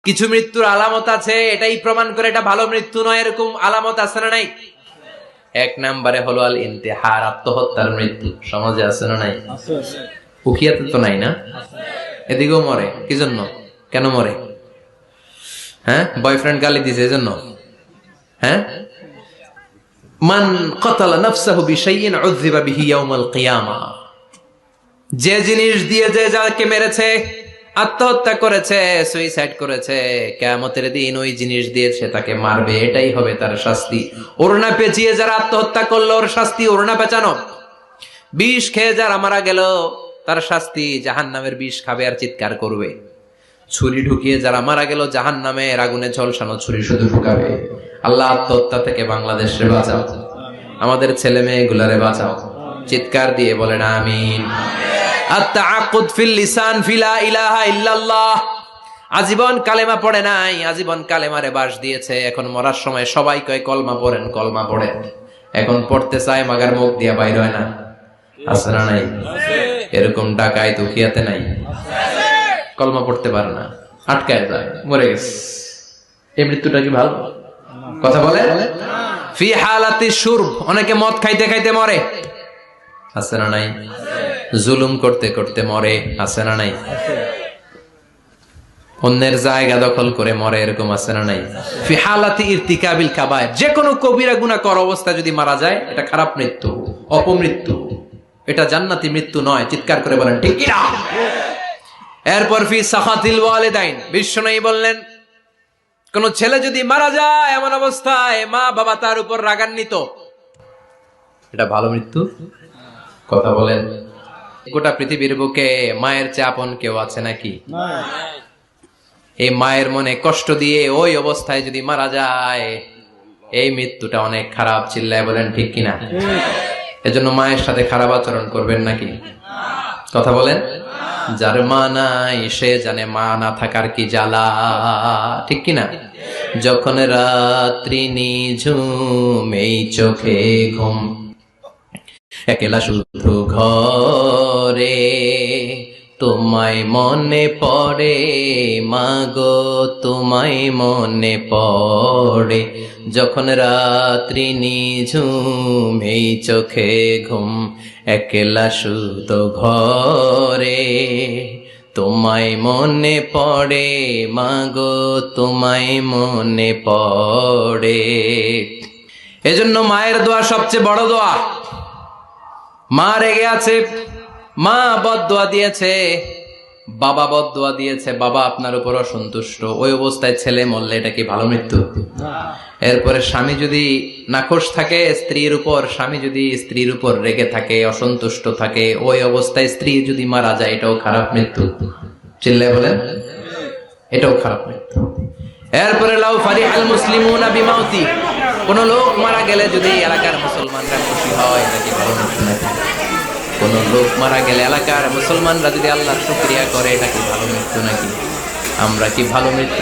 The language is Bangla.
কিছু মৃত্যুর আলামত আছে, এটাই প্রমাণ করে এটা ভালো মৃত্যু নয়, এরকম আলামত আছে না নাই? এক নম্বরে হলো আল ইন্তেহার, আত্মহত্যার মৃত্যু। সমাজে আছে না নাই? উখিয়াতে তো নাই না? এদিকেও মরে, কি জন্য? কেন মরে? হ্যাঁ, বয়ফ্রেন্ড গালি দিছে এজন্য? হ্যাঁ, মান কতালা নাফসাহু বিশাইইন উযযিবা বিহি ইয়াউমাল কিয়ামাহ। যে জিনিস দিয়ে যে যাকে মেরেছে, আত্মহত্যা করেছে, সুইসাইড করেছে, কিয়ামতের দিন ওই জিনিস দিয়ে সে তাকে মারবে, এটাই হবে তার শাস্তি। ওড়না পেঁচিয়ে যারা আত্মহত্যা করলো ওর শাস্তি ওড়না পেঁচানো। বিষ খেয়ে যারা মারা গেল তার শাস্তি জাহান্নামের বিষ খাবে আর চিৎকার করবে। ছুরি ঢুকিয়ে যারা মারা গেল জাহান্নামের আগুনে ঝলসানো ছুরি শুধু ঢুকাবে। আল্লাহ আত্মহত্যা থেকে বাংলাদেশে বাঁচাও, আমাদের ছেলে মেয়েগুলারে বাঁচাও। চিৎকার দিয়ে বলেন আমিন। আত-তাআক্কুদ ফিল লিসান ফিলা ইলাহা ইল্লাল্লাহ। আজীবন কালেমা পড়ে নাই, আজীবন কালেমারে বাস দিয়েছে, এখন মরার সময় সবাই কয় কলমা পড়েন, কলমা পড়েন। এখন পড়তে চায় মাগার মুখ দিয়া বাইর হয় না। আছে না নাই? এরকম ডাকায় দুখিয়াতে নাই? কলমা পড়তে পারে না, আটকায় যায়, মরে গেছে। এই মৃত্যুটা কি ভালো? কথা বলে। ফি হালাতি শুরব, অনেকে মদ খাইতে খাইতে মরে। আছে না নাই? জুলুম করতে করতে মরে। আছে না নাই? অন্যের জায়গা দখল করে মরে, এরকম আছে না নাই? ফি হালাতি ইরতিকাবিল কাবায়ের, যে কোনো কবিরা গুনাহ কর অবস্থা যদি মারা যায় এটা খারাপ মৃত্যু, অপমৃত্যু, এটা জান্নাতি মৃত্যু নয়। চিৎকার করে বলেন ঠিক কি না? এরপর ফি সাখাতিল ওয়ালিদাইন, বিশ্বনবী বললেন কোন ছেলে যদি মারা যায় এমন অবস্থায় মা বাবা তার উপর রাগান্বিত, এটা ভালো মৃত্যু? কথা বলেন। গোটা পৃথিবীর বুকে মায়ের চেয়ে আপন কেউ আছে নাকি? এই মায়ের মনে কষ্ট দিয়ে ওই অবস্থায় যদি মারা যায়, এই মৃত্যুটা অনেক খারাপ। চিল্লায় বলেন ঠিক কিনা? এজন্য মায়ের সাথে খারাপ আচরণ করবেন নাকি? কথা বলেন। যার মা নাই সে জানে মা না থাকার কি জ্বালা, ঠিক কিনা? যখন রাত্রি নিঝুম এই চোখে ঘুম, একলা শুধু ঘরে তোমায় মনে পড়ে, মাগো তোমায় মনে পড়ে। যখন রাত্রি নিঝুম এই চোখে ঘুম, একলা শুধু ঘরে তোমায় মনে পড়ে, মাগো তোমায় মনে পড়ে। এজন্য মায়ের দোয়া সবচেয়ে বড় দোয়া। মা রেগে আছে, মা বদদোয়া দিয়েছে, বাবা বদদোয়া দিয়েছে, বাবা আপনার উপর অসন্তুষ্ট, ওই অবস্থায় ছেলে মরলে এটা কি ভালো মৃত্যু? এরপরে স্বামী যদি নাখোশ থাকে স্ত্রীর উপর, স্বামী যদি স্ত্রীর উপর রেগে থাকে, অসন্তুষ্ট থাকে, ওই অবস্থায় স্ত্রী যদি মারা যায় এটাও খারাপ মৃত্যু। চিল্লায় বলেন এটাও খারাপ মৃত্যু। এরপরে লাউ ফারিহাল মুসলিমুনা বিমাউতি, কোন লোক মারা গেলে যদি এলাকার মুসলমানরা খুশি হয় এটা কি ভালো মৃত্যু নাকি? কোন লোক মারা গেলে এলাকার মুসলমানরা যদি আল্লাহর শুকরিয়া করে এটা কি ভালো মৃত্যু নাকি? আমরা কি ভালো মৃত্যু